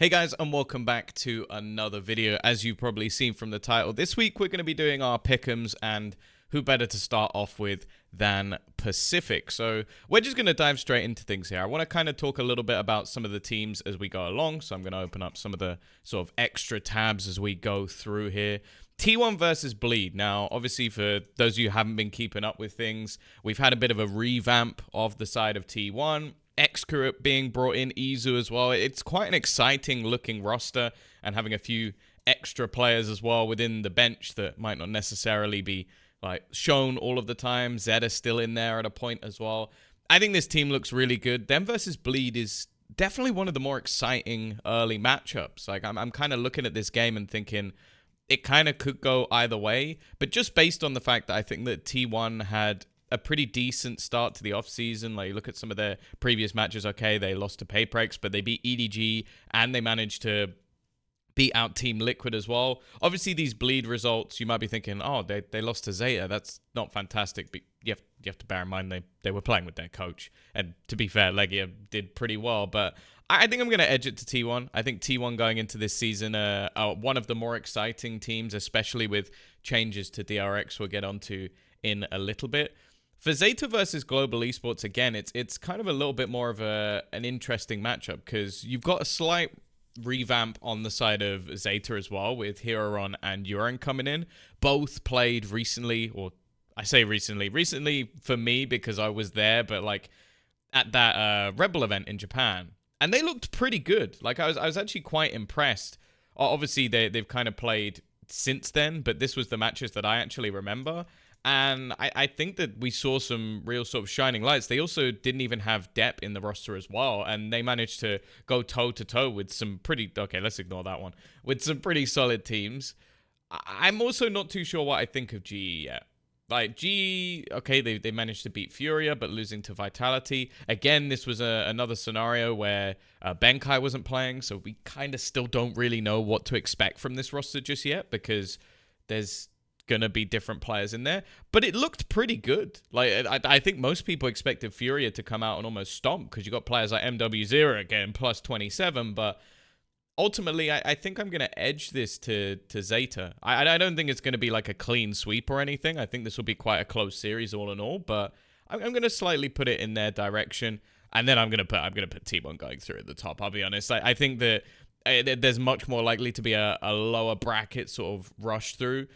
Hey guys, and welcome back to another video. As you've probably seen from the title, this week we're going to be doing our pick'ems, and who better to start off with than Pacific. So we're just going to dive straight into things here. I want to kind of talk a little bit about some of the teams as we go along, so I'm going to open up some of the sort of extra tabs as we go through here. T1 versus Bleed. Now, obviously, for those of you who haven't been keeping up with things, we've had a bit of a revamp of the side of T1. X-Crew being brought in, Izu as well. It's quite an exciting looking roster, and having a few extra players as well within the bench that might not necessarily be like shown all of the time. Zed still in there at a point as well. I think this team looks really good. Them versus Bleed is definitely one of the more exciting early matchups. Like I'm kind of looking at this game and thinking it kind of could go either way, but just based on the fact that I think that T1 had a pretty decent start to the offseason. Like, you look at some of their previous matches, okay, they lost to Paprex, but they beat EDG, and they managed to beat out Team Liquid as well. Obviously, these Bleed results, you might be thinking, oh, they lost to Zeta. That's not fantastic, but you have to bear in mind they were playing with their coach. And to be fair, Legia did pretty well, but I think I'm going to edge it to T1. I think T1 going into this season are one of the more exciting teams, especially with changes to DRX we'll get onto in a little bit. For Zeta versus Global Esports, again, it's kind of a little bit more of an interesting matchup because you've got a slight revamp on the side of Zeta as well, with Heroron and Uran coming in. Both played recently, or I say recently for me because I was there, but like at that Rebel event in Japan, and they looked pretty good. Like I was actually quite impressed. Obviously, they've kind of played since then, but this was the matches that I actually remember. And I think that we saw some real sort of shining lights. They also didn't even have Depp in the roster as well, and they managed to go toe-to-toe with some pretty... Okay, let's ignore that one. With some pretty solid teams. I'm also not too sure what I think of GE yet. Like, GE, okay, they managed to beat Furia, but losing to Vitality. Again, this was another scenario where Benkai wasn't playing, so we kind of still don't really know what to expect from this roster just yet, because there's gonna be different players in there, but it looked pretty good. Like I think most people expected Furia to come out and almost stomp because you got players like MW0 again plus 27, but ultimately I think I'm gonna edge this to Zeta. I don't think it's gonna be like a clean sweep or anything. I think this will be quite a close series all in all, but I'm gonna slightly put it in their direction, and then I'm gonna put T1 going through at the top. I'll be honest. I think that there's much more likely to be a lower bracket sort of rush through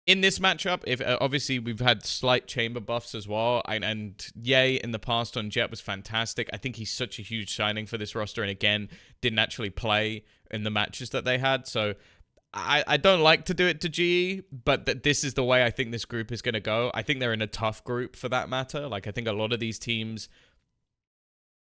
in this matchup. If obviously we've had slight chamber buffs as well, and Ye in the past on Jet was fantastic. I think he's such a huge signing for this roster, and again didn't actually play in the matches that they had. So I don't like to do it to GE, but this is the way I think this group is going to go. I think they're in a tough group for that matter. Like, I think a lot of these teams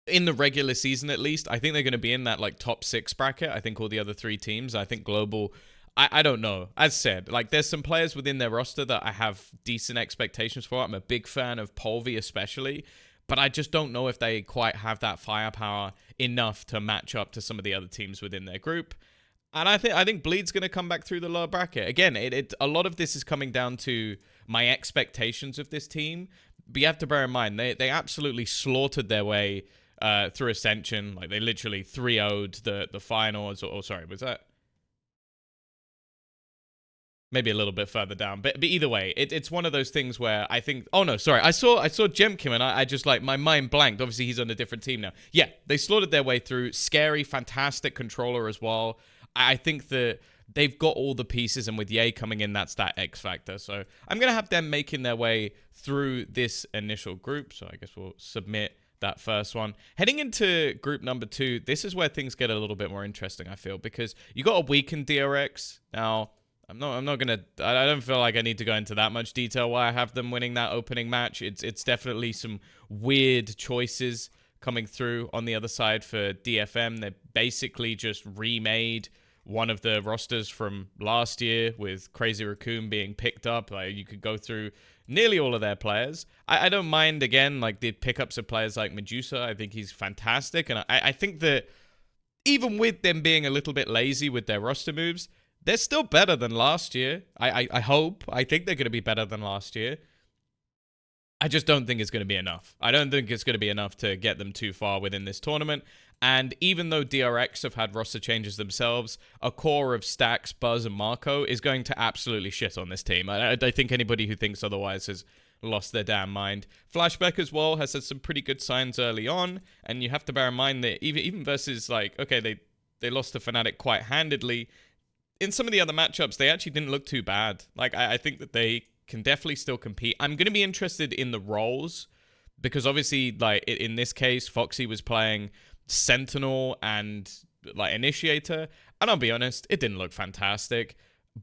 in the regular season, at least, I think they're going to be in that like top 6 bracket. I think all the other 3 teams, I think Global, I don't know. As said, like, there's some players within their roster that I have decent expectations for. I'm a big fan of Polvi especially, but I just don't know if they quite have that firepower enough to match up to some of the other teams within their group. And I think Bleed's going to come back through the lower bracket. Again, a lot of this is coming down to my expectations of this team. But you have to bear in mind, they absolutely slaughtered their way through Ascension. Like, they literally 3-0'd the finals. Or sorry, was that? Maybe a little bit further down, but either way, it's one of those things where I think, oh no, sorry, I saw Jemkim, and I just, like, my mind blanked. Obviously, he's on a different team now. Yeah, they slaughtered their way through. Scary, fantastic controller as well. I think that they've got all the pieces, and with Ye coming in, that's that X factor. So I'm gonna have them making their way through this initial group. So I guess we'll submit that first one. Heading into group number 2, this is where things get a little bit more interesting, I feel, because you got a weakened DRX now. I don't feel like I need to go into that much detail why I have them winning that opening match. It's definitely some weird choices coming through on the other side for DFM. They basically just remade one of the rosters from last year, with Crazy Raccoon being picked up. Like, you could go through nearly all of their players. I don't mind, again, like, the pickups of players like Medusa. I think he's fantastic, and I think that even with them being a little bit lazy with their roster moves, they're still better than last year. I hope. I think they're going to be better than last year. I just don't think it's going to be enough. I don't think it's going to be enough to get them too far within this tournament. And even though DRX have had roster changes themselves, a core of Stacks, Buzz, and Marco is going to absolutely shit on this team. I think anybody who thinks otherwise has lost their damn mind. Flashback as well has had some pretty good signs early on, and you have to bear in mind that even versus, like, okay, they lost to Fnatic quite handedly. In some of the other matchups, they actually didn't look too bad. Like, I think that they can definitely still compete. I'm going to be interested in the roles, because obviously, like, in this case, Foxy was playing Sentinel and, like, Initiator, and I'll be honest, it didn't look fantastic.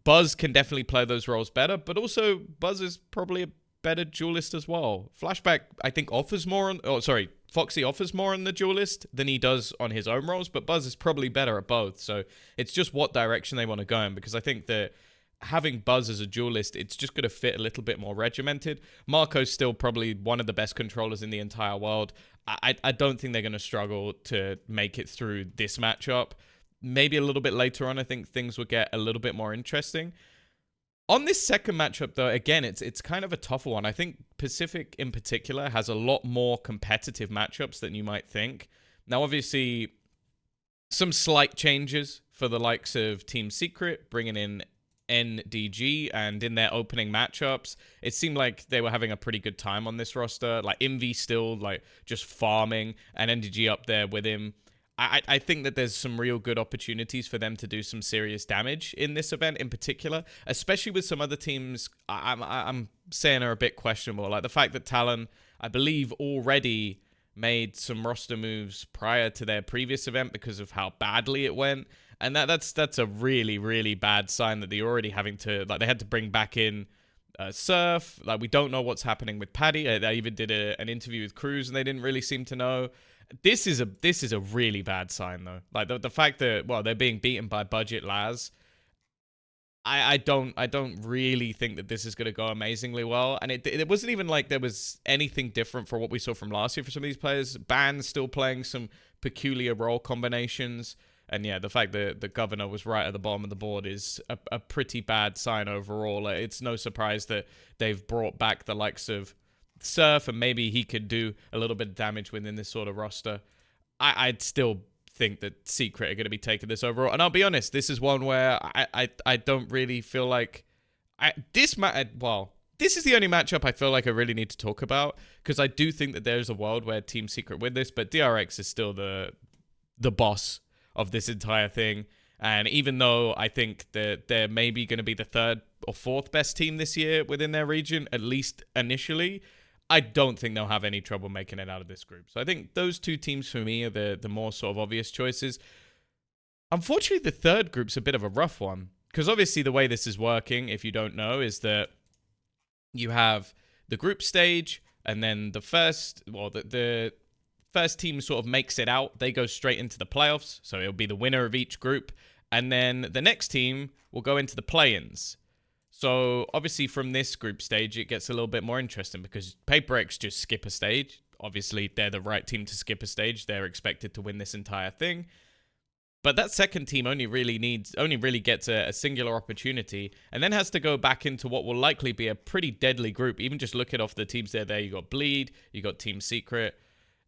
Buzz can definitely play those roles better, but also Buzz is probably a better duelist as well. Flashback, I think, offers more on... Oh, sorry. Foxy offers more on the duelist than he does on his own roles, but Buzz is probably better at both. So it's just what direction they want to go in, because I think that having Buzz as a duelist, it's just going to fit a little bit more regimented. Marco's still probably one of the best controllers in the entire world. I don't think they're going to struggle to make it through this matchup. Maybe a little bit later on, I think things will get a little bit more interesting. On this second matchup, though, again, it's kind of a tougher one. I think Pacific in particular has a lot more competitive matchups than you might think. Now, obviously, some slight changes for the likes of Team Secret, bringing in NDG, and in their opening matchups, it seemed like they were having a pretty good time on this roster. Like, Envy still, like, just farming, and NDG up there with him. I think that there's some real good opportunities for them to do some serious damage in this event in particular, especially with some other teams I'm saying are a bit questionable. Like the fact that Talon, I believe, already made some roster moves prior to their previous event because of how badly it went. And that's a really, really bad sign that they're already having to, like, they had to bring back in Surf. Like, we don't know what's happening with Paddy. They even did an interview with Cruz and they didn't really seem to know. This is a really bad sign, though. Like the fact that, well, they're being beaten by budget Laz. I don't really think that this is going to go amazingly well. And it wasn't even like there was anything different for what we saw from last year for some of these players. Ban's still playing some peculiar role combinations. And yeah, the fact that the governor was right at the bottom of the board is a pretty bad sign overall. It's no surprise that they've brought back the likes of Surf, and maybe he could do a little bit of damage within this sort of roster. I'd still think that Secret are going to be taking this overall. And I'll be honest, this is one where I don't really feel like... this is the only matchup I feel like I really need to talk about, because I do think that there's a world where Team Secret win this, but DRX is still the boss of this entire thing. And even though I think that they're maybe going to be the third or fourth best team this year within their region, at least initially, I don't think they'll have any trouble making it out of this group. So I think those two teams for me are the more sort of obvious choices. Unfortunately, the third group's a bit of a rough one, because obviously the way this is working, if you don't know, is that you have the group stage, and then the first team sort of makes it out. They go straight into the playoffs, so it'll be the winner of each group, and then the next team will go into the play-ins. So, obviously, from this group stage, it gets a little bit more interesting because Paper X just skip a stage. Obviously, they're the right team to skip a stage. They're expected to win this entire thing. But that second team only really gets a singular opportunity, and then has to go back into what will likely be a pretty deadly group. Even just looking off the teams there, you got Bleed, you got Team Secret.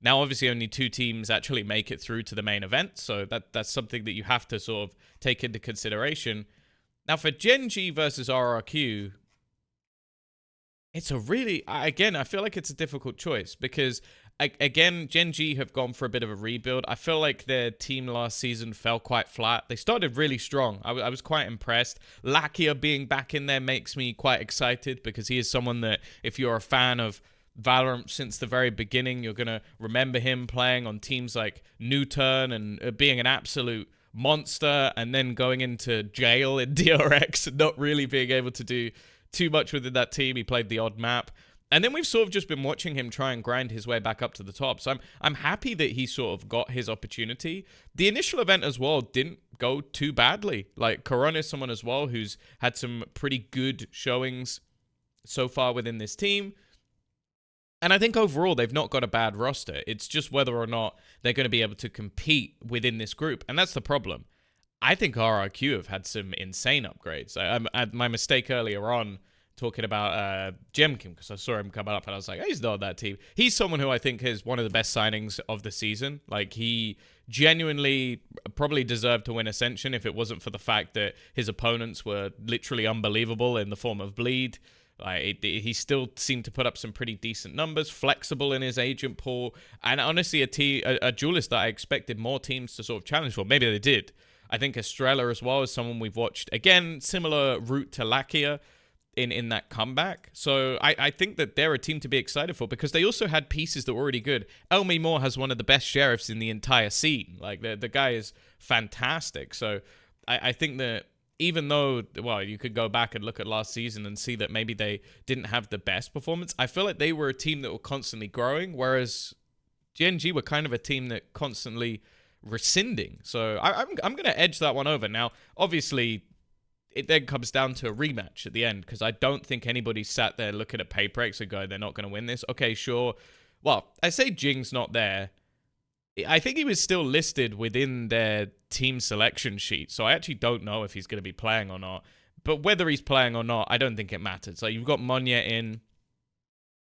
Now, obviously, only two teams actually make it through to the main event, so that's something that you have to sort of take into consideration. Now, for Gen G versus RRQ, it's a really... Again, I feel like it's a difficult choice because, again, Gen G have gone for a bit of a rebuild. I feel like their team last season fell quite flat. They started really strong. I was quite impressed. Lakia being back in there makes me quite excited because he is someone that, if you're a fan of Valorant since the very beginning, you're going to remember him playing on teams like New Turn and being an absolute monster, and then going into jail in DRX and not really being able to do too much within that team. He played the odd map. And then we've sort of just been watching him try and grind his way back up to the top. So I'm happy that he sort of got his opportunity. The initial event as well didn't go too badly. Like, Corona is someone as well who's had some pretty good showings so far within this team. And I think overall, they've not got a bad roster. It's just whether or not they're going to be able to compete within this group. And that's the problem. I think RRQ have had some insane upgrades. My mistake earlier on talking about Jemkin, because I saw him come up and I was like, he's not on that team. He's someone who I think is one of the best signings of the season. Like, he genuinely probably deserved to win Ascension if it wasn't for the fact that his opponents were literally unbelievable in the form of Bleed. He still seemed to put up some pretty decent numbers, flexible in his agent pool, and honestly a duelist that I expected more teams to sort of challenge for. Maybe they did. I think Estrella as well is someone we've watched, again, similar route to Lakia in that comeback. So I think that they're a team to be excited for because they also had pieces that were already good. Elmi Moore has one of the best sheriffs in the entire scene. Like, the guy is fantastic. So I think that even though, well, you could go back and look at last season and see that maybe they didn't have the best performance, I feel like they were a team that were constantly growing, whereas GNG were kind of a team that constantly rescinding. So I'm going to edge that one over. Now, obviously, it then comes down to a rematch at the end, because I don't think anybody sat there looking at pay breaks and go, they're not going to win this. Okay, sure. Well, I say Jing's not there. I think he was still listed within their team selection sheet, so I actually don't know if he's going to be playing or not. But whether he's playing or not, I don't think it matters. Like, you've got Monya in.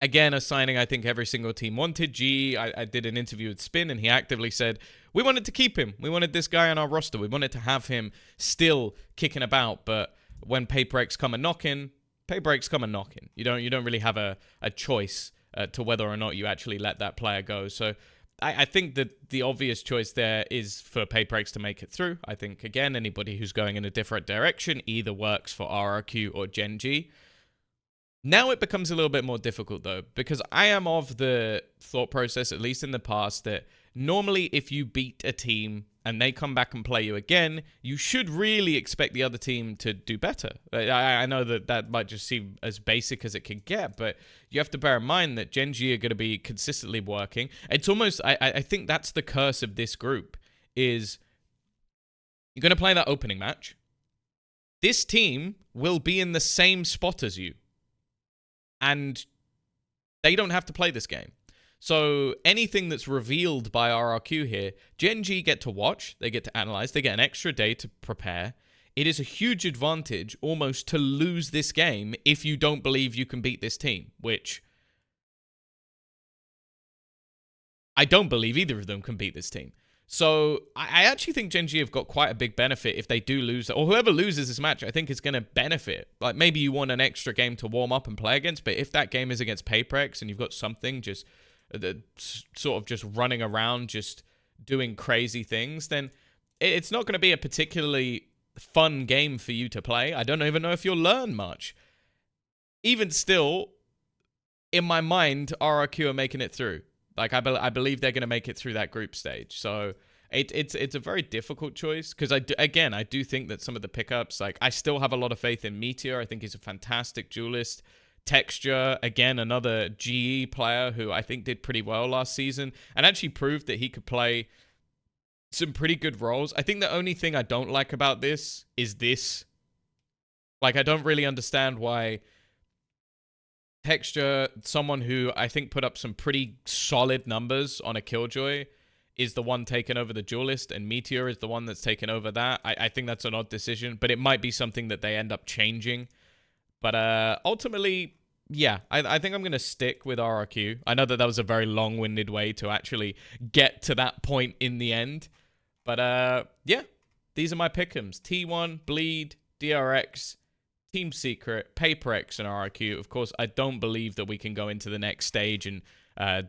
Again, a signing I think every single team wanted. I did an interview with Spin, and he actively said, we wanted to keep him. We wanted this guy on our roster. We wanted to have him still kicking about. But when pay breaks come a knocking, pay breaks come a knocking. You don't really have a choice to whether or not you actually let that player go. So I think that the obvious choice there is for pay breaks to make it through. I think, again, anybody who's going in a different direction either works for RRQ or Gen G. Now it becomes a little bit more difficult, though, because I am of the thought process, at least in the past, that normally if you beat a team and they come back and play you again, you should really expect the other team to do better. I know that might just seem as basic as it can get, but you have to bear in mind that Gen G are going to be consistently working. It's almost, I think that's the curse of this group, is you're going to play that opening match. This team will be in the same spot as you, and they don't have to play this game. So anything that's revealed by RRQ here, Gen G get to watch, they get to analyze, they get an extra day to prepare. It is a huge advantage almost to lose this game if you don't believe you can beat this team, which I don't believe either of them can beat this team. So I actually think Gen G have got quite a big benefit if they do lose, or whoever loses this match, I think is going to benefit. Like, maybe you want an extra game to warm up and play against, but if that game is against Payprex and you've got something just sort of just running around, just doing crazy things, then it's not going to be a particularly fun game for you to play. I don't even know if you'll learn much. Even still, in my mind, RRQ are making it through. Like, I believe they're going to make it through that group stage. So it's a very difficult choice, because I do think that some of the pickups, like, I still have a lot of faith in Meteor. I think he's a fantastic duelist. Texture, again, another GE player who I think did pretty well last season and actually proved that he could play some pretty good roles. I think the only thing I don't like about this is this. Like, I don't really understand why Texture, someone who I think put up some pretty solid numbers on a Killjoy, is the one taking over the duelist, and Meteor is the one that's taken over that. I think that's an odd decision, but it might be something that they end up changing. But ultimately, yeah, I think I'm going to stick with RRQ. I know that was a very long-winded way to actually get to that point in the end. But yeah, these are my pick'ems. T1, Bleed, DRX, Team Secret, Paperex, and RRQ. Of course, I don't believe that we can go into the next stage and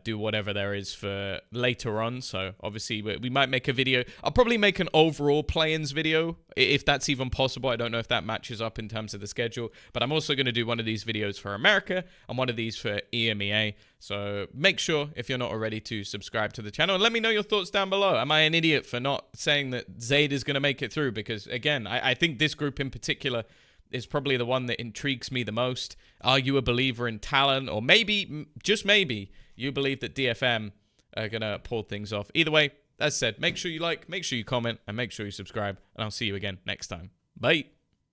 do whatever there is for later on. So obviously we might make a video. I'll probably make an overall play-ins video if that's even possible. I don't know if that matches up in terms of the schedule, but I'm also going to do one of these videos for America and one of these for EMEA. So make sure, if you're not already, to subscribe to the channel and let me know your thoughts down below. Am I an idiot for not saying that Zayd is going to make it through? Because again, I think this group in particular is probably the one that intrigues me the most. Are you a believer in talent? Or maybe, just maybe, you believe that DFM are going to pull things off? Either way, as said, make sure you like, make sure you comment, and make sure you subscribe. And I'll see you again next time. Bye.